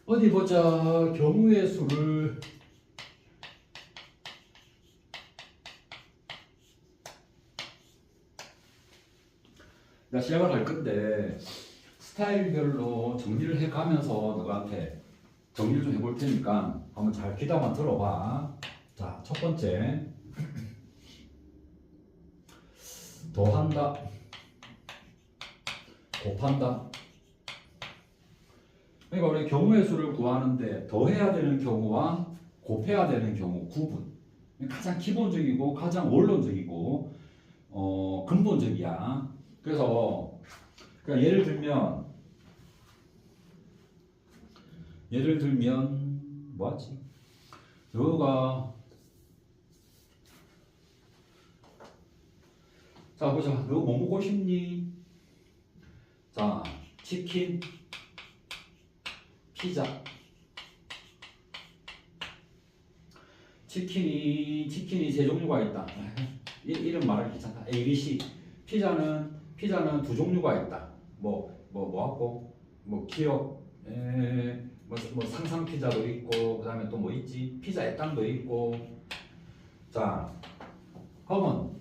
어디 보자. 경우의 수를 나 시작을 할 건데 스타일별로 정리를 해가면서 너한테 정리를 좀 해볼 테니까 한번 잘 귀담아 들어봐. 자, 첫 번째 더한다, 곱한다. 그러니까 우리 경우의 수를 구하는데 더해야 되는 경우와 곱해야 되는 경우 구분. 가장 기본적이고 가장 원론적이고 근본적이야. 그래서 그러니까 예를 들면 뭐하지? 너가 자 보자. 너 뭐 먹고 싶니? 자, 치킨, 피자. 치킨이 세 종류가 있다. 이름 말하기 귀찮다. A, B, C. 피자는 두 종류가 있다. 뭐하고 기억, 뭐 상상 피자도 있고, 그다음에 또 뭐 있지? 피자 애땅도 있고. 자, 그러면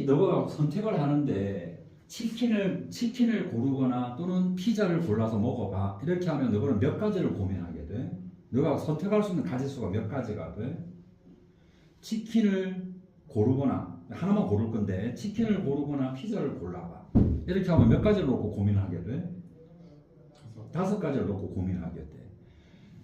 너가 선택을 하는데 치킨을 고르거나 또는 피자를 골라서 먹어봐. 이렇게 하면 너는 몇 가지를 고민하게 돼. 너가 선택할 수 있는 가지수가 몇 가지가 돼. 치킨을 고르거나 하나만 고를 건데 치킨을 고르거나 피자를 골라봐. 이렇게 하면 몇 가지를 놓고 고민하게 돼? 5가지를 놓고 고민하게 돼.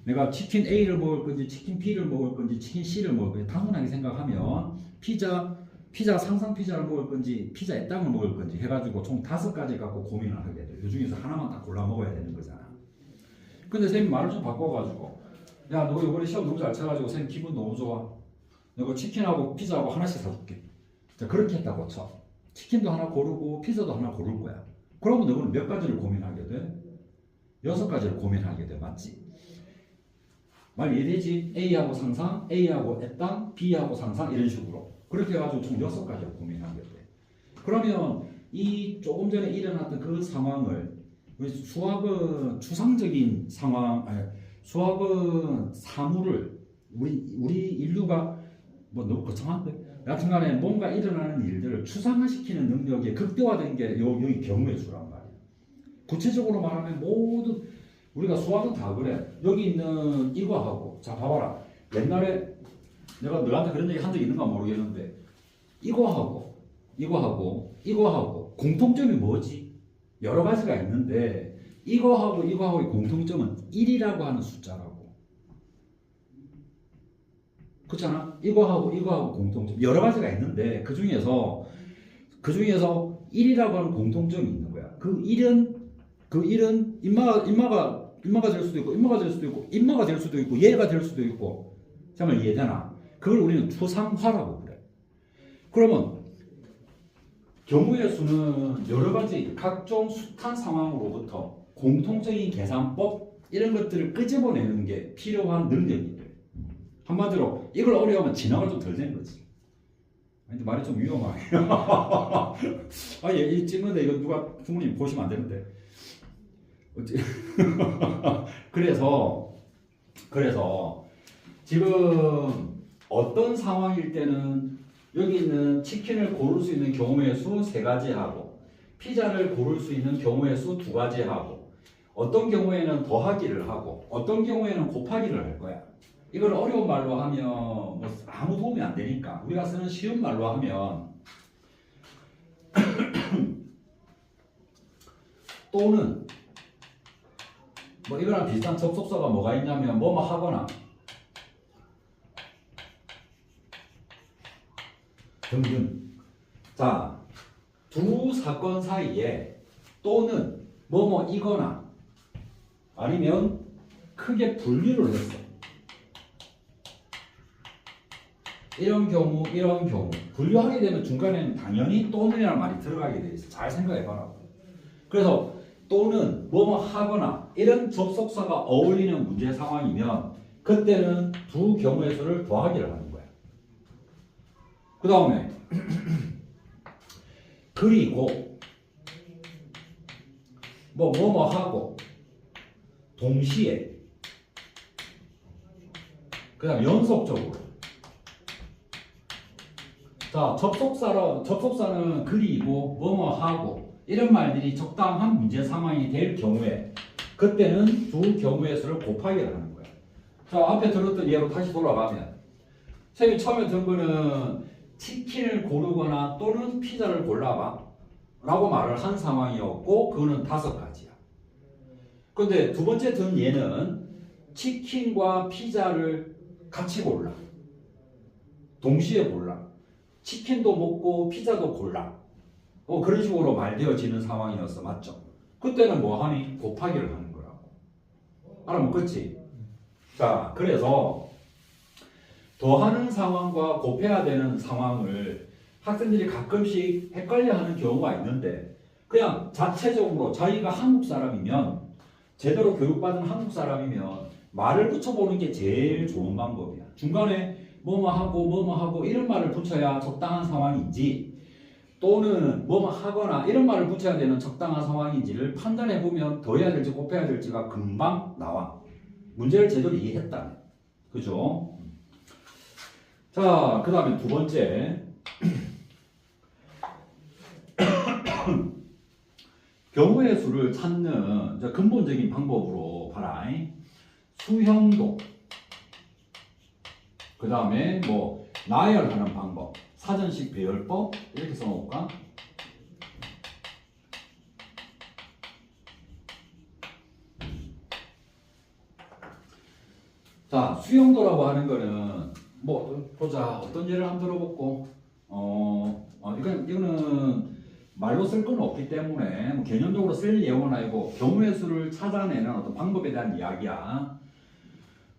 내가 치킨 A를 먹을 건지 치킨 B를 먹을 건지 치킨 C를 먹을 건지 단순하게 생각하면 피자 상상 피자를 먹을 건지 피자 애땅을 먹을 건지 해가지고 총 5가지 갖고 고민을 하게 돼. 이 중에서 하나만 딱 골라 먹어야 되는 거잖아. 근데 선생님 말을 좀 바꿔가지고 야, 너 이번에 시험 너무 잘 쳐가지고 선생님 기분 너무 좋아. 내가 치킨하고 피자하고 하나씩 사줄게. 자, 그렇게 했다고 쳐. 치킨도 하나 고르고 피자도 하나 고를 거야. 그러면 너는 몇 가지를 고민하게 돼? 6가지를 고민하게 돼. 맞지? 말 이해되지? A하고 상상, A하고 애땅, B하고 상상 이런 식으로. 그렇게 해가지고 총 6가지를 고민하게 돼. 그러면 이 조금 전에 일어났던 그 상황을 수학은 추상적인 상황, 수학은 사물을 우리 인류가 뭐 너무 거창한데 여하튼간에 뭔가 일어나는 일들을 추상화시키는 능력이 극대화된 게 여기 경우의 수란 말이야. 구체적으로 말하면 모든 우리가 수학은 다 그래. 여기 있는 이거하고 자 봐봐라. 옛날에 내가 너한테 그런 얘기 한 적 있는가 모르겠는데 이거하고 공통점이 뭐지? 여러 가지가 있는데 이거하고의 공통점은 1이라고 하는 숫자라고. 그렇잖아? 이거하고 공통점 여러 가지가 있는데 그 중에서 1이라고 하는 공통점이 있는 거야. 그 1은 임마가 될 수도 있고 임마가 될 수도 있고 얘가 될 수도 있고. 잠깐만 이해되나? 그걸 우리는 추상화라고 그래. 그러면 경우의 수는 여러 가지 각종 숱한 상황으로부터 공통적인 계산법 이런 것들을 끄집어내는 게 필요한 능력이 돼. 한마디로 이걸 어려우면 진화가 좀 덜 되는 거지. 근데 말이 좀 위험하게. 이 찍는데 이거 누가 부모님 보시면 안 되는데. 그래서 지금 어떤 상황일 때는 여기 있는 치킨을 고를 수 있는 경우의 수 3가지하고 피자를 고를 수 있는 경우의 수 2가지하고 어떤 경우에는 더하기를 하고 어떤 경우에는 곱하기를 할 거야. 이걸 어려운 말로 하면 뭐 아무 도움이 안 되니까 우리가 쓰는 쉬운 말로 하면 또는 뭐 이거랑 비슷한 접속사가 뭐가 있냐면 뭐뭐 하거나 등등. 자, 두 사건 사이에 또는 뭐뭐이거나 아니면 크게 분류를 했어. 이런 경우 분류하게 되면 중간에는 당연히 또는이라는 말이 들어가게 돼 있어. 잘 생각해봐라. 그래서 또는 뭐뭐 하거나 이런 접속사가 어울리는 문제 상황이면 그때는 두 경우의 수를 더하기를 하는 거야. 그 다음에 그리고 뭐뭐 하고 동시에 그 다음 연속적으로. 자, 접속사는 그리고 뭐뭐하고 이런 말들이 적당한 문제 상황이 될 경우에 그때는 두 경우의 수를 곱하기를 하는 거야. 자, 앞에 들었던 예로 다시 돌아가면 선생님이 처음에 든 거는 치킨을 고르거나 또는 피자를 골라봐 라고 말을 한 상황이었고 그거는 5가지야. 근데 두 번째 든 얘는 치킨과 피자를 같이 골라. 동시에 골라. 치킨도 먹고 피자도 골라. 그런 식으로 말되어지는 상황이었어. 맞죠? 그때는 뭐 하니? 곱하기를 하는 거라고. 알아먹겠지? 자, 그래서 더하는 상황과 곱해야 되는 상황을 학생들이 가끔씩 헷갈려하는 경우가 있는데 그냥 자체적으로 자기가 한국 사람이면 제대로 교육받은 한국 사람이면 말을 붙여보는 게 제일 좋은 방법이야. 중간에 뭐뭐하고 이런 말을 붙여야 적당한 상황인지 또는 뭐뭐하거나 이런 말을 붙여야 되는 적당한 상황인지를 판단해보면 더해야 될지 곱해야 될지가 금방 나와. 문제를 제대로 이해했다면. 그죠? 자, 그 다음에 두 번째. 경우의 수를 찾는 근본적인 방법으로 봐라. 수형도. 그 다음에 뭐 나열하는 방법. 사전식 배열법. 이렇게 써놓을까? 자, 수형도라고 하는 거는 뭐 보자. 어떤 예를 한번 들어보고 이거는 말로 쓸 건 없기 때문에 뭐 개념적으로 쓸 예언은 아니고 경우의 수를 찾아내는 어떤 방법에 대한 이야기야.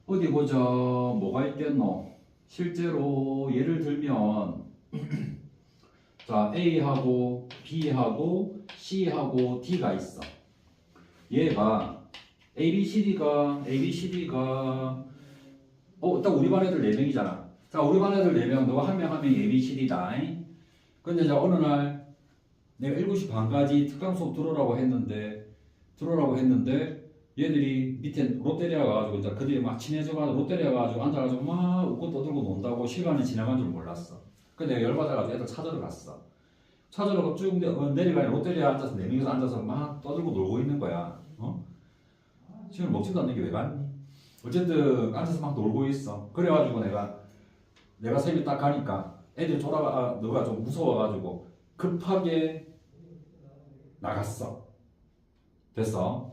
어디 보자. 뭐가 있겠노? 실제로 예를 들면 자, A하고 B하고 C하고 D가 있어. 얘가 ABCD가 딱 우리 반 애들 4명이잖아. 자, 우리 반 애들 4명, 너가 한 명 ABCD다. 근데 자, 어느 날 내가 7시 반까지 특강 수업 들어오라고 했는데 얘들이 밑에 롯데리아 가가지고 이제 그들이 막 친해져가지고 롯데리아 가가지고 앉아가지고 막 웃고 떠들고 논다고 시간이 지나간 줄 몰랐어. 근데 내가 열받아가지고 애들 찾으러 갔어. 찾으러 쭉 내려가니 롯데리아 앉아서 4명이서 앉아서 막 떠들고 놀고 있는 거야. 지금 먹지도 않는 게 왜 갔니? 어쨌든 앉아서 막 놀고 있어. 그래가지고 내가 새벽 딱 가니까 애들이 너가 좀 무서워가지고 급하게 나갔어. 됐어.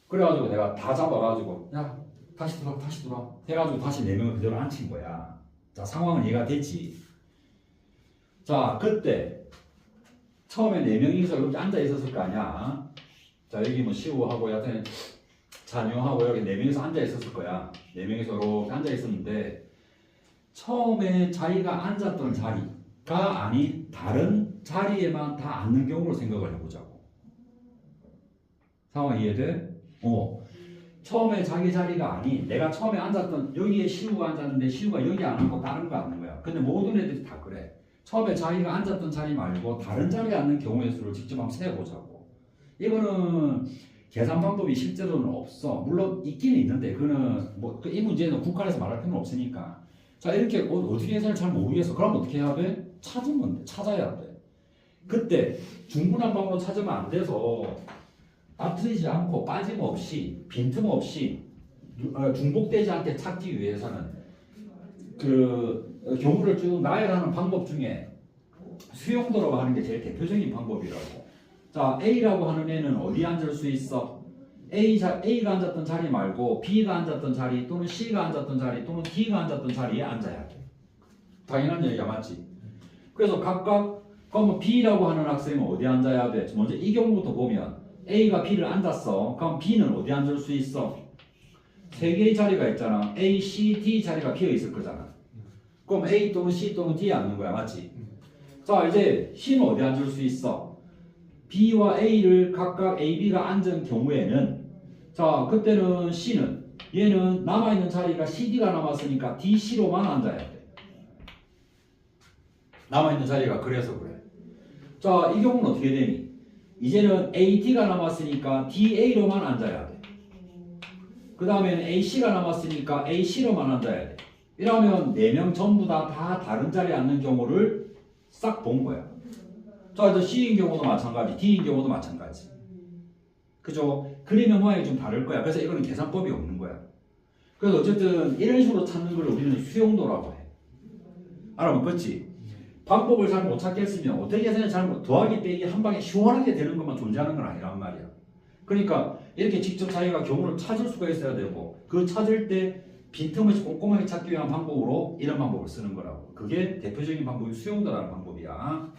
그래가지고 내가 다 잡아가지고 야 다시 들어와 해가지고 다시 4명을 그대로 앉힌 거야. 자, 상황은 이해가 됐지. 자, 그때 처음에 4명이서 이렇게 앉아 있었을 거 아니야. 자, 여기 뭐 시우하고 여하튼 잔용하고 여기 4명이서 앉아 있었을 거야. 4명이서 이렇게 앉아 있었는데 처음에 자기가 앉았던 자리가 아닌 다른 자리에만 다 앉는 경우로 생각을 해보자고. 상황 이해돼? 처음에 자기 자리가 아닌 내가 처음에 앉았던 여기에 시우가 앉았는데 시우가 여기 안 앉고 다른 거 앉는 거야. 근데 모든 애들이 다 그래. 처음에 자기가 앉았던 자리 말고 다른 자리에 앉는 경우의 수를 직접 한번 세보자고. 이거는 계산 방법이 실제로는 없어. 물론 있기는 있는데 그거는 뭐 이 문제는 국한에서 말할 필요는 없으니까. 자, 이렇게 어떻게 해서는 잘 모르겠어. 그럼 어떻게 해야 돼? 찾아야 돼. 그때 중분한 방법으로 찾으면 안 돼서 다투지 않고 빠짐없이 빈틈없이 중복되지 않게 찾기 위해서는 그 경우를 쭉 나열하는 방법 중에 수용도라고 하는 게 제일 대표적인 방법이라고. 자, A라고 하는 애는 어디에 앉을 수 있어? A가 앉았던 자리 말고 B가 앉았던 자리 또는 C가 앉았던 자리 또는 D가 앉았던 자리에 앉아야 돼. 당연한 얘기가 맞지? 그래서 각각 그럼 B라고 하는 학생은 어디에 앉아야 돼? 먼저 이 경우부터 보면 A가 B를 앉았어. 그럼 B는 어디에 앉을 수 있어? 3개의 자리가 있잖아. A, C, D 자리가 비어 있을 거잖아. 그럼 A 또는 C 또는 D에 앉는 거야. 맞지? 자, 이제 C는 어디에 앉을 수 있어? B와 A를 각각 A, B가 앉은 경우에는 자, 그때는 C는 얘는 남아있는 자리가 C, D가 남았으니까 D, C로만 앉아야 돼. 남아있는 자리가 그래서 그래. 자, 이 경우는 어떻게 되니? 이제는 A, D가 남았으니까 D, A로만 앉아야 돼. 그 다음에는 A, C가 남았으니까 A, C로만 앉아야 돼. 이러면 4명 전부 다 다른 자리에 앉는 경우를 싹 본 거야. 자, 이제 C인 경우도 마찬가지, D인 경우도 마찬가지. 그죠? 그림의 모양이 좀 다를 거야. 그래서 이거는 계산법이 없는 거야. 그래서 어쨌든 이런 식으로 찾는 걸 우리는 수용도라고 해. 알아먹었지? 방법을 잘 못 찾겠으면 어떻게 계산이 잘못 더하기 빼기 한 방에 시원하게 되는 것만 존재하는 건 아니란 말이야. 그러니까 이렇게 직접 자기가 경우를 찾을 수가 있어야 되고 그 찾을 때 빈틈없이 꼼꼼하게 찾기 위한 방법으로 이런 방법을 쓰는 거라고. 그게 대표적인 방법이 수용도라는 방법이야.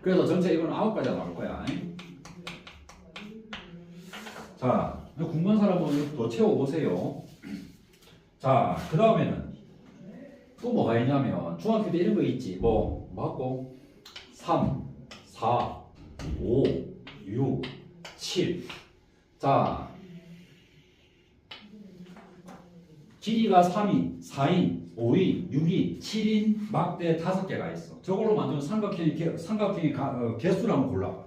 그래서 전체 이건 9가지가 나올 거야. 자, 궁금한 사람은 더 채워보세요. 자, 그 다음에는 또 뭐가 있냐면 중학교 때 이런 거 있지. 뭐 하고 3, 4, 5, 6, 7. 자, 길이가 3인, 4인, 5인, 6인, 7인 막대 5개가 있어. 저걸로 만든 삼각형의 개수를 한번 골라봐.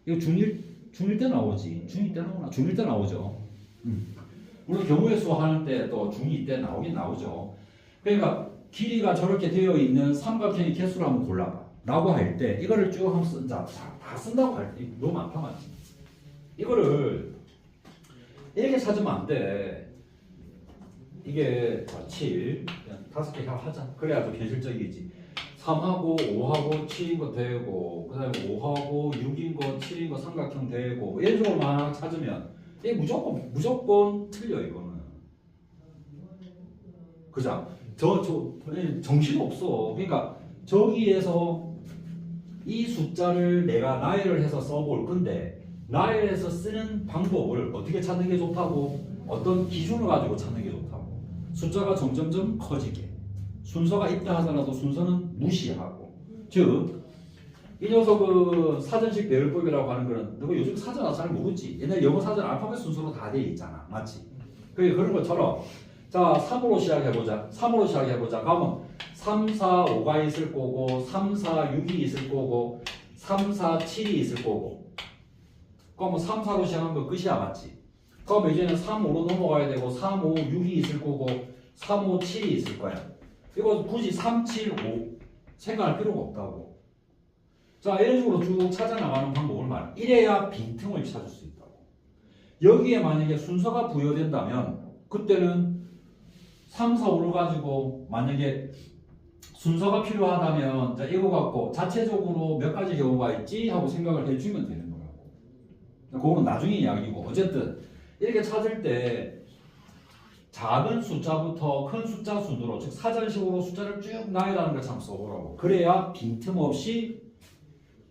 이거 중1 때 나오지. 중2 때 나오나? 중1 때 나오죠. 물론 경우의 수 하는 때 또 중2 때 나오긴 나오죠. 그러니까 길이가 저렇게 되어 있는 삼각형의 개수를 한번 골라봐. 라고 할 때 이거를 쭉 한번 쓴다. 다 쓴다고 할 때 너무 많다 맞지? 이거를 이렇게 찾으면 안 돼. 이게 7, 5개 하자. 그래야 좀 현실적이지. 3하고 5하고 7인 거 되고 그 다음에 5하고 6인 거 7인 거 삼각형 되고 이런 식으로 막 찾으면 이게 무조건 틀려 이거는. 그죠? 정신없어. 그러니까 저기에서 이 숫자를 내가 나열을 해서 써볼 건데 나열해서 쓰는 방법을 어떻게 찾는 게 좋다고? 어떤 기준을 가지고 찾는 게 좋다고. 숫자가 점점점 커지게. 순서가 있다 하더라도 순서는 무시하고. 즉, 이 녀석은 사전식 배열법이라고 하는 거는 너 요즘 사전 잘 모르지? 옛날 영어 사전 알파벳 순서로 다 돼 있잖아. 맞지? 그런 것처럼 자, 3으로 시작해보자. 3으로 시작해보자. 그러면 3, 4, 5가 있을 거고 3, 4, 6이 있을 거고 3, 4, 7이 있을 거고 그러면 3, 4로 시작한 거 끝이야. 맞지? 그럼 이제는 3, 5로 넘어가야 되고 3, 5, 6이 있을 거고 3, 5, 7이 있을 거야. 이거 굳이 3, 7, 5 생각할 필요가 없다고. 자, 이런 식으로 쭉 찾아나가는 방법을 말해. 이래야 빈틈을 찾을 수 있다고. 여기에 만약에 순서가 부여된다면 그때는 3, 4, 5를 가지고 만약에 순서가 필요하다면 자, 이거 갖고 자체적으로 몇 가지 경우가 있지 하고 생각을 해주면 되는 거라고. 그거는 나중에 이야기고 어쨌든 이렇게 찾을 때 작은 숫자부터 큰 숫자 순으로 즉 사전식으로 숫자를 쭉 나열하는 걸 참 써보라고. 그래야 빈틈없이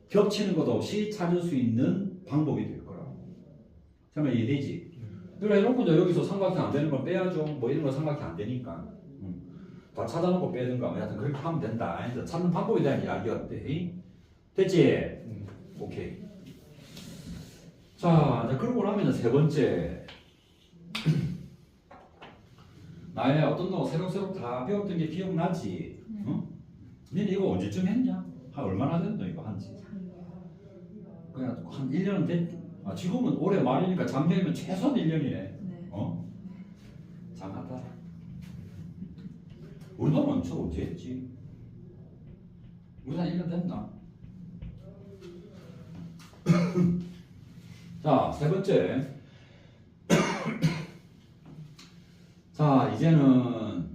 겹치는 것 없이 찾을 수 있는 방법이 될 거라고. 잠깐 이해되지? 그래 해놓고 여기서 삼각형 안 되는 걸 빼야죠. 뭐 이런 거 삼각형 안 되니까 다 찾아놓고 빼든가 뭐 하여튼 그렇게 하면 된다. 찾는 방법에 대한 이야기였대. 됐지? 오케이. 자, 이제 그러고 나면 세 번째. 나의 어떤 거 새록새록 다 배웠던 게 기억나지? 응? 니네 이거 언제쯤 했냐? 한 얼마나 됐노 이거 한지? 그냥 한 1년은 됐. 아, 지금은 올해 말이니까 작년이면 최소한 1년이네. 네. 어? 장하다. 우리도 먼저 언제 했지? 우리 한 1년 됐나? 자, 세 번째. 자, 이제는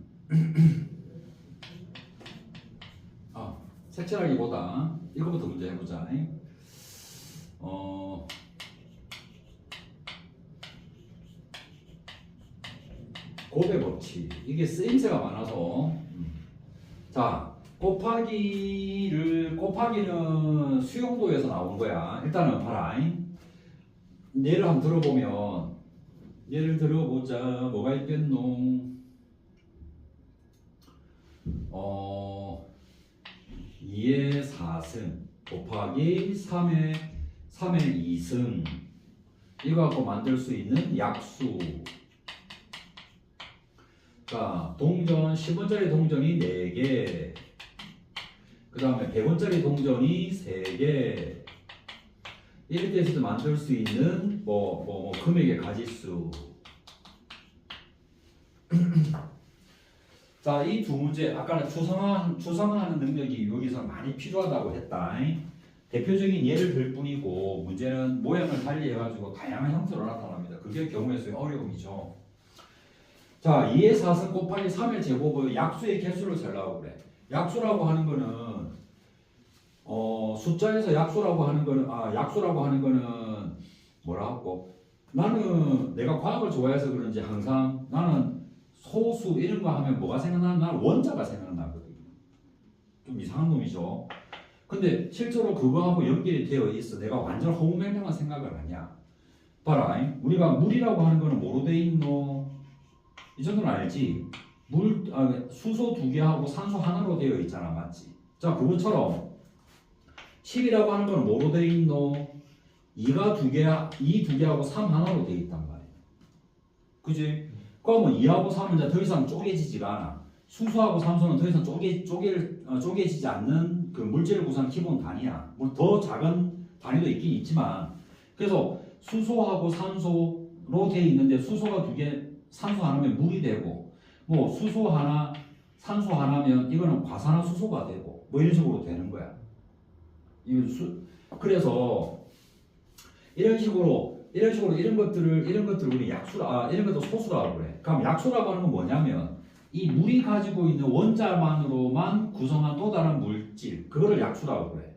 색칠하기보다 이거부터 문제 해보자. 곱의 법칙. 이게 쓰임새가 많아서 자, 곱하기는 수용도에서 나온 거야. 일단은 봐라. 예를 한번 들어보면 예를 들어보자. 뭐가 있겠노? 2의 4승 곱하기 3의 2승 이거 갖고 만들 수 있는 약수. 자, 동전 10원짜리 동전이 4개 그 다음에 100원짜리 동전이 3개 이렇게 해서 만들 수 있는 금액의 가지수. 자, 이 두 문제 아까는 추상화하는 능력이 여기서 많이 필요하다고 했다. 대표적인 예를 들 뿐이고 문제는 모양을 달리 해가지고 다양한 형태로 나타납니다. 그게 경우의 수의 어려움이죠. 자, 2의 4승 곱하기 3의 제곱의 약수의 개수를 세려고 그래. 약수라고 하는 거는 숫자에서 약수라고 하는 거는 뭐라고? 나는 내가 과학을 좋아해서 그런지 항상 나는 소수 이런 거 하면 뭐가 생각나는? 나는 원자가 생각나거든. 좀 이상한 놈이죠. 근데 실제로 그거하고 연결이 되어 있어. 내가 완전 허무맹랑한 생각을 하냐? 봐라, 우리가 물이라고 하는 거는 뭐로 돼 있노? 이 정도는 알지? 수소 두 개하고 산소 하나로 되어 있잖아, 맞지? 자, 그것처럼 10이라고 하는 거는 뭐로 되어 있노? 2가 두 개야, 2 두 개하고 3 하나로 되어 있단 말이야. 그지? 그러면 2하고 3은 이제 더 이상 쪼개지지가 않아. 수소하고 산소는 더 이상 쪼개지지 않는 그 물질을 구성하는 기본 단위야. 뭐 더 작은 단위도 있긴 있지만, 그래서 수소하고 산소로 되어 있는데 수소가 두 개, 산소 하나면 물이 되고, 뭐 수소 하나, 산소 하나면 이거는 과산화수소가 되고, 뭐 이런 식으로 되는 거야. 그래서 이런 식으로 이런 것들을 우리 약수라, 이런 것도 소수라고 그래. 그럼 약수라고 하는 건 뭐냐면 이 물이 가지고 있는 원자만으로만 구성한 또 다른 물질, 그거를 약수라고 그래.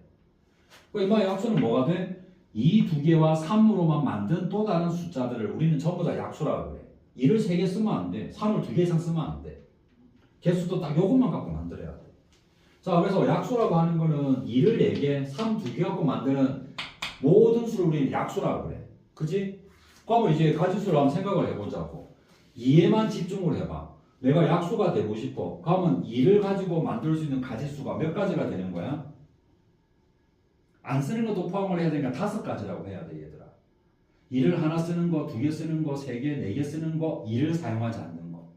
그러니까 약수는 뭐가 돼? 2 두 개와 3으로만 만든 또 다른 숫자들을 우리는 전부 다 약수라고 그래. 2를 3개 쓰면 안 돼. 3을 2개 이상 쓰면 안 돼. 개수도 딱 요것만 갖고 만들어야 돼. 자, 그래서 약수라고 하는 거는 2를 4개, 3 2개 갖고 만드는 모든 수를 우리는 약수라고 그래. 그지? 그러면 이제 가지수를 한번 생각을 해보자고. 2에만 집중을 해봐. 내가 약수가 되고 싶어. 그러면 2를 가지고 만들 수 있는 가지수가 몇 가지가 되는 거야? 안 쓰는 것도 포함을 해야 되니까 5가지라고 해야 돼, 얘들아. 2를 하나 쓰는 거, 2개 쓰는 거, 3개, 4개 쓰는 거, 2를 사용하지 않는 거.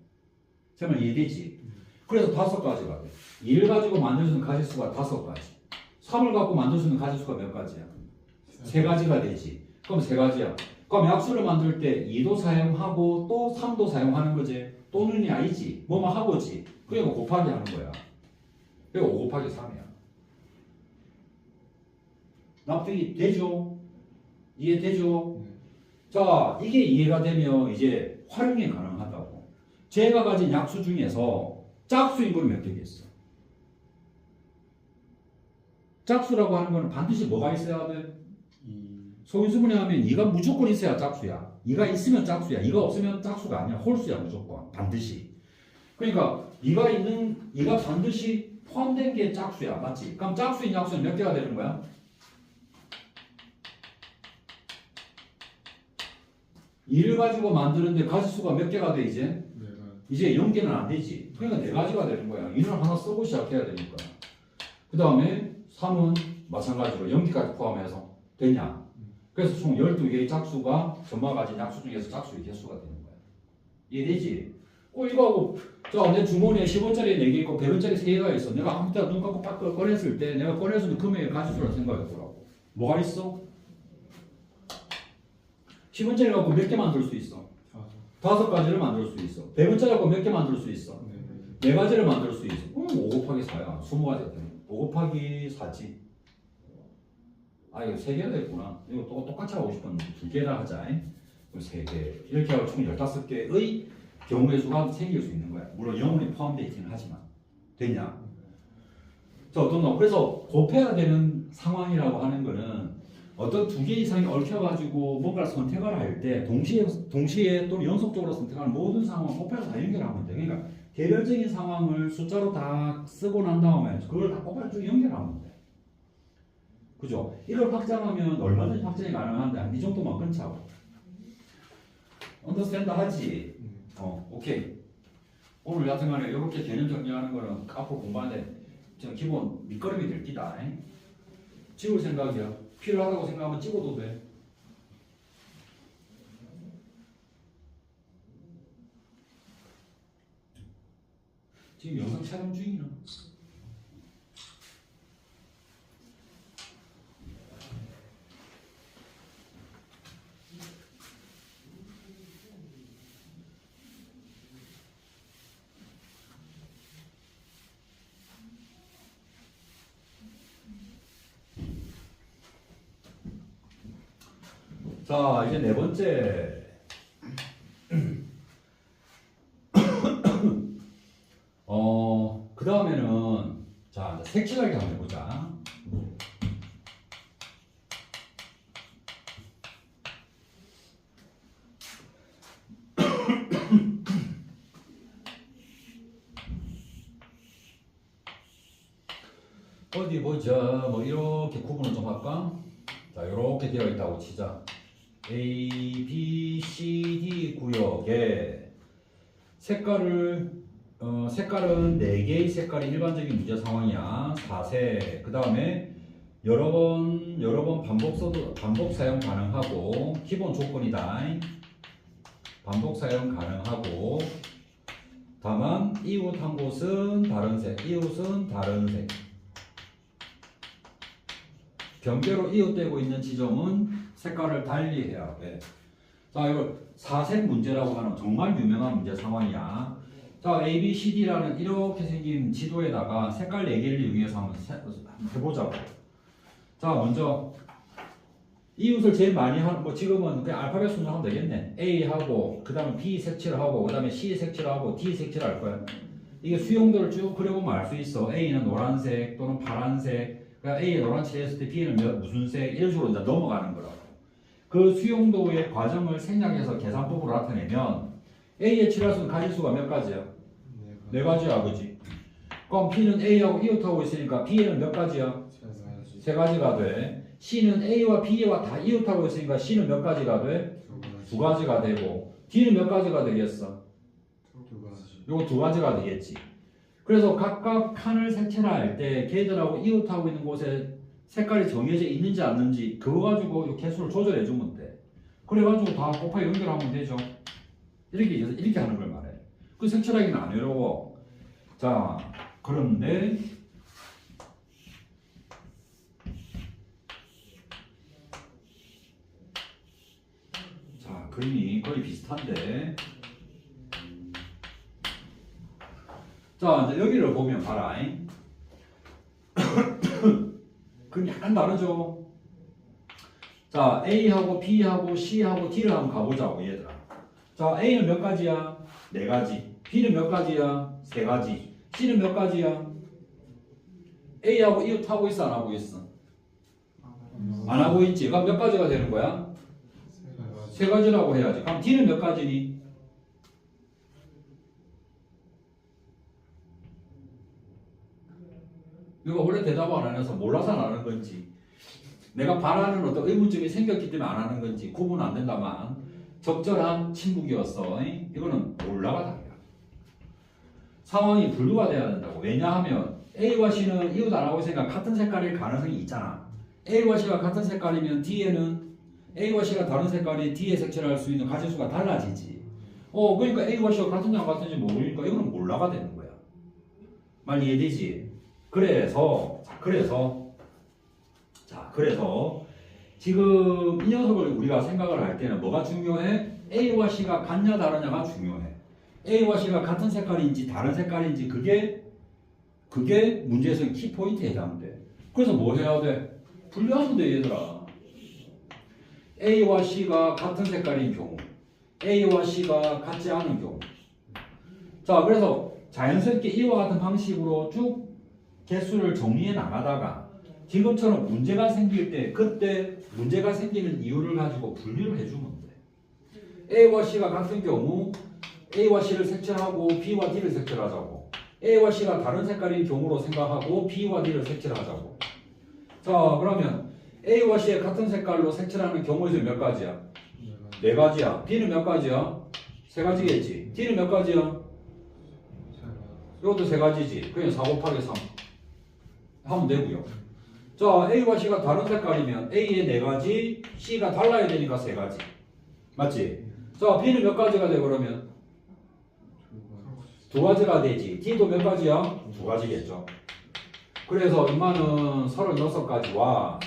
정말 이해되지? 그래서 5가지가 돼. 2를 가지고 만들 수 있는 가지수가 5가지. 3을 갖고 만들 수 있는 가지수가 몇 가지야? 3가지가 되지. 그럼 3가지야. 그럼 약수를 만들 때 2도 사용하고 또 3도 사용하는 거지. 또는이 아니지. 뭐만 하고지. 그러니까 곱하기 하는 거야. 그러니까 5 곱하기 3이야. 납득이 되죠? 이해되죠? 자, 이게 이해가 되면 이제 활용이 가능하다고. 제가 가진 약수 중에서 짝수인 건 몇 개겠어? 짝수라고 하는 거는 반드시 뭐가 있어야 돼? 소인수분해 하면 2가 무조건 있어야 짝수야. 2가 있으면 짝수야. 2가 없으면 짝수가 아니야. 홀수야, 무조건. 반드시. 그러니까 2가 반드시 포함된 게 짝수야. 맞지? 그럼 짝수인 약수는 몇 개가 되는 거야? 2를 가지고 만드는데 가지수가 몇 개가 돼, 이제? 이제 0개는 안 되지. 그러니까 4가지가 되는 거야. 2를 하나 쓰고 시작해야 되니까. 그 다음에 3은 마찬가지로 0개까지 포함해서 되냐? 그래서 총 12개의 짝수가 전마 가진 약수 중에서 짝수의 개수가 되는 거야. 이해되지? 이거하고 자, 내 주머니에 10원짜리 4개 있고 100원짜리 3개가 있어. 내가 아무 때나 눈 감고 딱 꺼냈을 때 내가 꺼내서는 금액의 가지수라 생각해보라고. 뭐가 있어? 10원짜리 갖고 몇 개 만들 수 있어? 5가지를 만들 수 있어. 100원짜리 갖고 몇 개 만들 수 있어? 4가지를 만들 수 있어. 5 곱하기 4야. 20가지가 되네. 5 곱하기 4지. 아, 이거 3개가 됐구나. 이거 똑같이 하고 싶었는데 2개나 하자. 3개. 이렇게 하고 총 15개의 경우의 수가 생길 수 있는 거야. 물론 영혼이 포함되어 있지는 하지만. 됐냐? 자, 어떤 그래서 곱해야 되는 상황이라고 하는 거는 어떤 2개 이상이 얽혀가지고 뭔가를 선택을 할 때 동시에 또는 연속적으로 선택하는 모든 상황을 곱해서 다 연결하면 돼. 그러니까 개별적인 상황을 숫자로 다 쓰고 난 다음에 그걸 다 곱해서 쭉 연결하면 돼. 그죠? 이걸 확장하면 얼마든지 확장이 가능한데 한 이 정도만 끊자고. 언더스탠드 하지? 오케이. 오늘 같은 간에 이렇게 개념 정리하는 거는 앞으로 공부하는데 좀 기본 밑거름이 될 기다. 지울 생각이야. 필요하다고 생각하면 찍어도 돼. 지금 영상 촬영 중이나? 자, 이제 네 번째. 그 다음에는, 자, 이제 색칠하기 한번 해보자. 어디 보자. 뭐, 이렇게 구분을 좀 할까? 자, 이렇게 되어 있다고 치자. A, B, C, D 구역에 색깔은 4개의 색깔이 일반적인 문제 상황이야. 4색. 그 다음에 여러 번 반복 사용 가능하고, 기본 조건이다. 반복 사용 가능하고, 다만 이웃 한 곳은 다른 색, 이웃은 다른 색. 경계로 이웃되고 있는 지점은 색깔을 달리 해야 돼. 자, 이걸 4색 문제라고 하는 정말 유명한 문제 상황이야. 자, A, B, C, D라는 이렇게 생긴 지도에다가 색깔 4개를 이용해서 한번 해보자고. 자, 먼저 이웃을 제일 많이 하는, 뭐 지금은 그냥 알파벳 순으로 하면 되겠네. A하고, 그 다음에 B 색칠을 하고, 그 다음에 C 색칠을 하고, D 색칠을 할 거야. 이게 수용도를 쭉 그려보면 알 수 있어. A는 노란색 또는 파란색. 그러니까 A에 노란 칠했을 때 B는 무슨 색, 이런 식으로 이제 넘어가는 거라고. 그 수용도의 과정을 생략해서 계산법으로 나타내면 A에 칠할 수 있는 가지수가 몇 가지야? 네 가지야, 그지? 그럼 B는 A하고 이웃하고 있으니까 B에는 몇 가지야? 세 가지가 돼. C는 A와 B와 다 이웃하고 있으니까 C는 몇 가지가 돼? 두 가지가 되고, D는 몇 가지가 되겠어? 요거 두 가지가 되겠지. 그래서 각각 칸을 색칠할 때 걔들하고 이웃하고 있는 곳에 색깔이 정해져 있는지 않는지 그거 가지고 이 개수를 조절해 주면 돼. 그래가지고 다 곱하기 연결하면 되죠. 이렇게 하는 걸 말해. 그 색칠하기는 안 어려워. 자, 그런데 자, 그림이 거의 비슷한데, 자, 이제 여기를 보면 봐라. 그럼 약간 다르죠. 자, A하고 B하고 C하고 D를 한번 가보자고, 얘들아. 자, A는 몇 가지야? 4가지. B는 몇 가지야? 3가지. C는 몇 가지야? A하고 이웃하고 있어, 안 하고 있어? 안 하고 있지. 그럼 몇 가지가 되는 거야? 3가지라고 해야지. 그럼 D는 몇 가지니? 이거 원래 대답을 안 해서 몰라서 안 하는 건지, 내가 바라는 어떤 의문점이 생겼기 때문에 안 하는 건지 구분은 안 된다만 적절한 침묵이었어. 이거는 몰라가 답이야. 상황이 분류가 돼야 된다고. 왜냐하면 A와 C는 이웃 안 하고 있으니까 같은 색깔일 가능성이 있잖아. A와 C가 같은 색깔이면 D에는 A와 C가 다른 색깔이 D에 색칠할 수 있는 가지수가 달라지지. 그러니까 A와 C가 같은지 안 같은지 모르니까 이거는 몰라가 되는 거야. 말 이해되지? 그래서 지금 이 녀석을 우리가 생각을 할 때는 뭐가 중요해? A와 C가 같냐 다르냐가 중요해. A와 C가 같은 색깔인지 다른 색깔인지 그게 문제에서 키포인트에 해당돼. 그래서 뭐 해야 돼? 분류하면 돼, 얘들아. A와 C가 같은 색깔인 경우, A와 C가 같지 않은 경우. 자, 그래서 자연스럽게 이와 같은 방식으로 쭉 개수를 정리해 나가다가 지금처럼 문제가 생길 때 그때 문제가 생기는 이유를 가지고 분류를 해주면 돼. A와 C가 같은 경우 A와 C를 색칠하고 B와 D를 색칠하자고. A와 C가 다른 색깔인 경우로 생각하고 B와 D를 색칠하자고. 자, 그러면 A와 C의 같은 색깔로 색칠하는 경우의 수 몇 가지야? 4가지야. B는 몇 가지야? 3가지겠지. D는 몇 가지야? 이것도 3가지지. 그냥 4 곱하기 3 하면 되고요. 자, A와 C가 다른 색깔이면 A의 4가지, C가 달라야 되니까 3가지. 맞지? 자, B는 몇 가지가 돼 그러면? 2가지가 되지. D도 몇 가지야? 2가지겠죠. 그래서 이마는 36가지와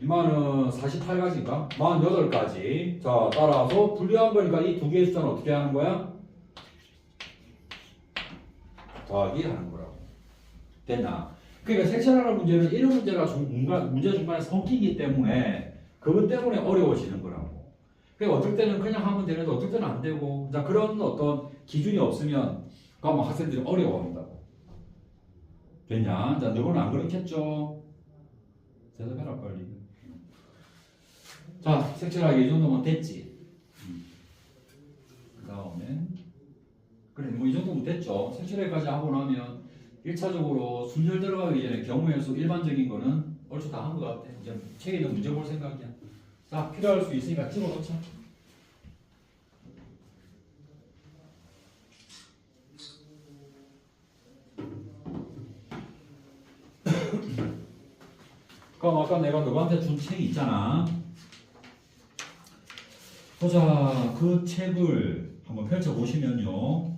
이마는 48가지인가? 48가지. 자, 따라서 분류한 거니까 이 두 개의 숫자는 어떻게 하는 거야? 더하기 하는 거라고. 됐나? 그러니까 색칠하는 문제는 이런 문제가 문제 중간에 섞이기 때문에 그것 때문에 어려워지는 거라고. 그러니까 어떨 때는 그냥 하면 되는데 어떨 때는 안 되고 자 그런 어떤 기준이 없으면 그러면 학생들이 어려워한다고. 됐냐? 자 너는 안 그렇겠죠? 대답해라 빨리. 자 색칠하기 이 정도면 됐지. 그 다음에 그래 뭐 이 정도면 됐죠. 색칠하기까지 하고 나면 1차적으로 순열 들어가기 전에 경우의 수 일반적인 거는 얼추 다 한 것 같아. 이제 책에 있는 문제 볼 생각이야. 자 필요할 수 있으니까 집어넣자. 그럼 아까 내가 너한테 준 책이 있잖아. 보자 그 책을 한번 펼쳐보시면요.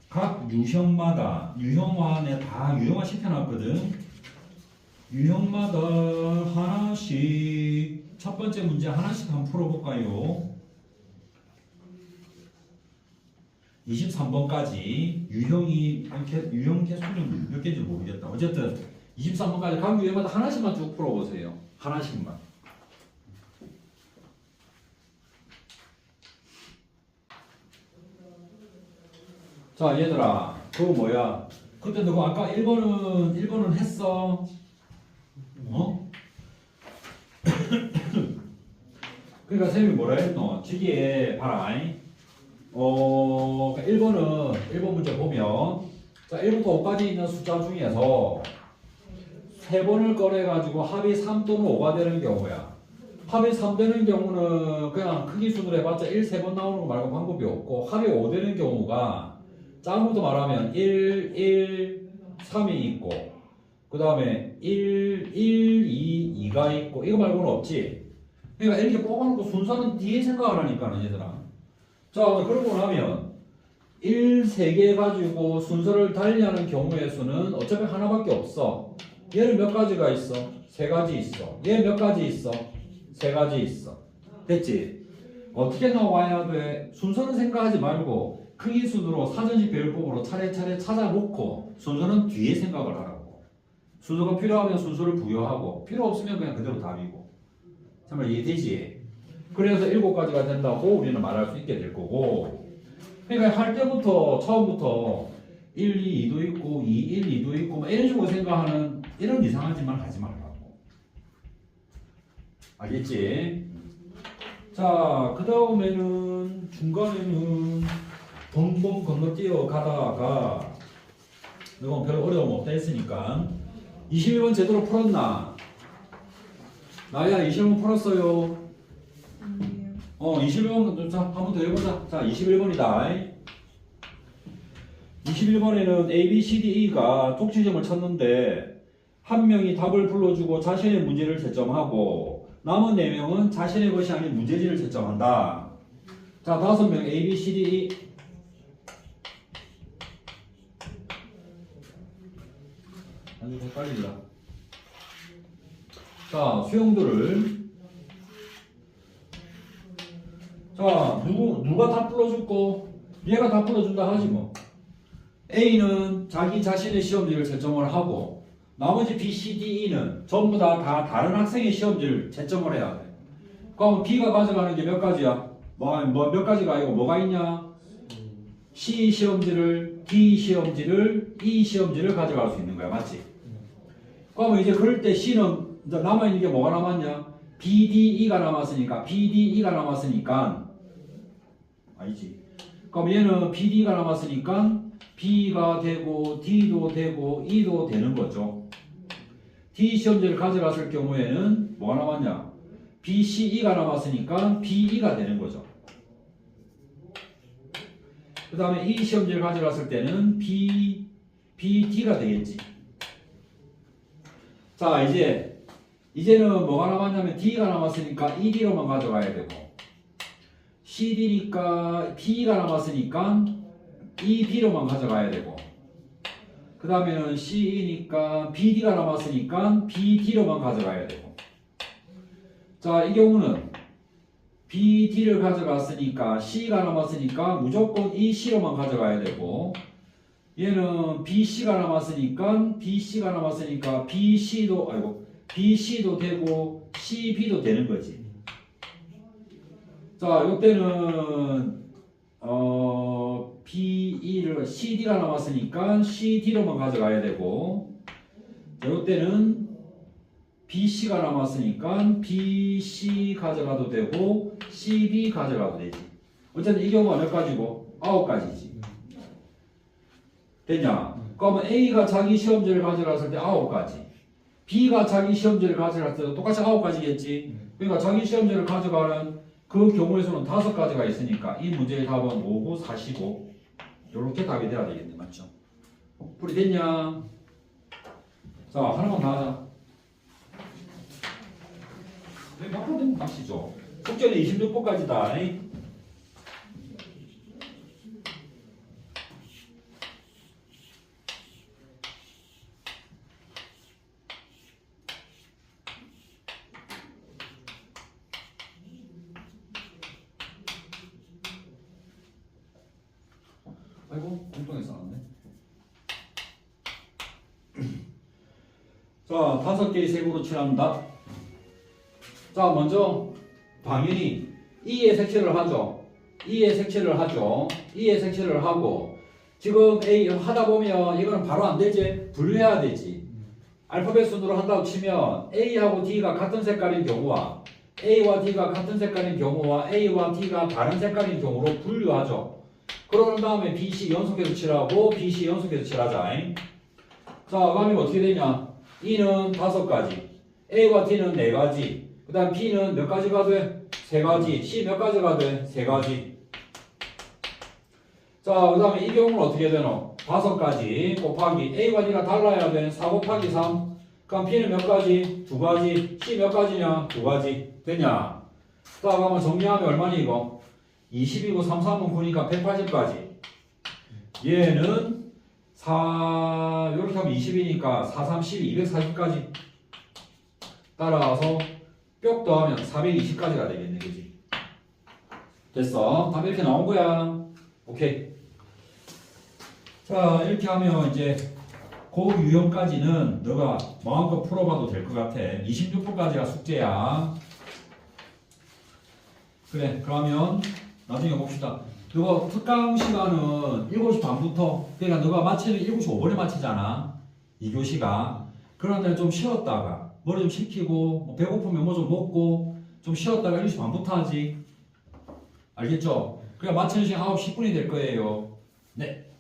각 유형마다 유형화에 다 유형화 시켜놨거든. 유형마다 하나씩 첫 번째 문제 하나씩 한번 풀어볼까요? 23번까지 유형이 유형 개수는 몇 개인지 모르겠다. 어쨌든 23번까지 각 유형마다 하나씩만 쭉 풀어보세요. 하나씩만. 자 얘들아 그거 뭐야 그때 너가 아까 1번은 했어 어? 그러니까 선생님이 뭐라 했노 지기에 봐라 1번 문제 보면 자 1부터 5까지 있는 숫자 중에서 3번을 꺼내가지고 합이 3 또는 5가 되는 경우야. 합이 3 되는 경우는 그냥 크기 순으로 해봤자 1, 3번 나오는 거 말고 방법이 없고 합이 5 되는 경우가 짝부터 말하면 1, 1, 3이 있고 그 다음에 1, 1, 2, 2가 있고 이거 말고는 없지. 그러니까 이렇게 뽑아놓고 순서는 뒤에 생각을 하니까 얘들아. 자 그러고 나면 1, 3개 가지고 순서를 달리하는 경우의 수는 어차피 하나밖에 없어. 얘는 몇 가지가 있어? 3가지 있어. 얘 몇 가지 있어? 3가지 있어. 됐지? 어떻게 나와야 돼? 순서는 생각하지 말고 크기 순으로 사전식 배열법으로 차례차례 찾아놓고 순서는 뒤에 생각을 하라고. 순서가 필요하면 순서를 부여하고 필요 없으면 그냥 그대로 답이고. 정말 이해되지? 그래서 7가지가 된다고 우리는 말할 수 있게 될 거고. 그러니까 할 때부터 처음부터 1, 2, 2도 있고 2, 1, 2도 있고 뭐 이런 식으로 생각하는 이런 이상한 짓만 하지 말라고. 알겠지? 자, 그 다음에는 중간에는 벙벙 건너뛰어 가다가 이건 별 어려움 없다 했으니까 21번 제대로 풀었나? 나야 21번 풀었어요. 21번 자, 한 번 더 해보자. 자, 21번이다. 21번에는 A, B, C, D, E가 독취점을 찾는데 한 명이 답을 불러주고 자신의 문제를 채점하고 남은 4명은 자신의 것이 아닌 문제지를 채점한다. 자, 5명 A, B, C, D, E 아주 헷갈린다. 자, 수용들을 자, 누가 다 불러줬고 얘가 다 불러준다 하지 뭐. A는 자기 자신의 시험지를 채점을 하고 나머지 B, C, D, E는 전부 다 다른 학생의 시험지를 채점을 해야 돼. 그럼 B가 가져가는 게 몇 가지야? 몇 가지가 아니고 뭐가 있냐? C 시험지를, D 시험지를, E 시험지를 가져갈 수 있는 거야. 맞지? 그러면 이제 그럴 때 C는 이제 남아있는 게 뭐가 남았냐? B, D, E가 남았으니까 B, D, E가 남았으니까 아니지. 그럼 얘는 B, D가 남았으니까 B가 되고 D도 되고 E도 되는 거죠. D 시험지를 가져갔을 경우에는 뭐가 남았냐? B, C, E가 남았으니까 B, E가 되는 거죠. 그 다음에 E 시험지를 가져갔을 때는 B, D가 되겠지. 자, 이제는 뭐가 남았냐면 D가 남았으니까 ED로만 가져가야 되고 CD니까 B가 남았으니까 EB로만 가져가야 되고 그 다음에는 CE니까 BD가 남았으니까 BD로만 가져가야 되고 자, 이 경우는 BD를 가져갔으니까 C가 남았으니까 무조건 EC로만 가져가야 되고 얘는 BC가 남았으니까 BC도 되고 CB도 되는 거지. 자, 요때는 BE를 CD가 남았으니까 CD로만 가져가야 되고, 자, 요때는 BC가 남았으니까 BC 가져가도 되고 CB 가져가도 되지. 어쨌든 이 경우가 몇 가지고? 9가지지. 됐냐? 그러면 A가 자기 시험지를 가져갔을 때 9가지, B가 자기 시험지를 가져갔을 때도 똑같이 9가지겠지. 그러니까 자기 시험지를 가져가는 그 경우에서는 5가지가 있으니까 이 문제의 답은 5, 9, 45 이렇게 답이 돼야 되겠네. 맞죠? 풀이 됐냐? 자, 하나만 더 하자. 왜 바로 되면 값이죠? 숙제는 26번까지다. 아이고, 엉뚱해서 나왔네. 자, 5개의 색으로 칠합니다. 자, 먼저 당연히 E의 색칠을 하죠. E의 색칠을 하죠. E의 색칠을 하고, 지금 A 하다 보면 이거는 바로 안 되지. 분류해야 되지. 알파벳 순으로 한다고 치면 A하고 D가 같은 색깔인 경우와 A와 D가 같은 색깔인 경우와 A와 D가 다른 색깔인 경우로 분류하죠. 그런 다음에 BC 연속해서 칠하고 BC 연속해서 칠하자. 자, 그러면 어떻게 되냐? E는 5가지, A와 D는 4가지, 그 다음 B는 몇 가지가 돼? 3가지, C 몇 가지가 돼? 3가지. 자, 그 다음에 이 경우는 어떻게 되노? 5가지 곱하기 A와 D가 달라야 돼. 4 곱하기 3. 그럼 B는 몇 가지? 2가지. C 몇 가지냐? 2가지. 되냐? 자, 그러면 정리하면 얼마니 이거? 20이고 3, 3은 9니까 180까지. 얘는 4, 이렇게 하면 20이니까 4, 3, 12, 240까지. 따라서 뿅 더하면 420까지가 되겠네. 그지? 됐어. 답 이렇게 나온 거야. 오케이. 자, 이렇게 하면 이제 그 유형까지는 너가 마음껏 풀어봐도 될 것 같아. 26분까지가 숙제야. 그래, 그러면 나중에 봅시다. 이거 특강 시간은 7시 반부터, 그러니까 너가 마치는 7시 5분에 마치잖아. 2교시가. 그런데 좀 쉬었다가 머리 좀 식히고 뭐 배고프면 뭐 좀 먹고 좀 쉬었다가 7시 반부터 하지. 알겠죠? 그러니까 마치는 시간 9시 10분이 될 거예요. 네.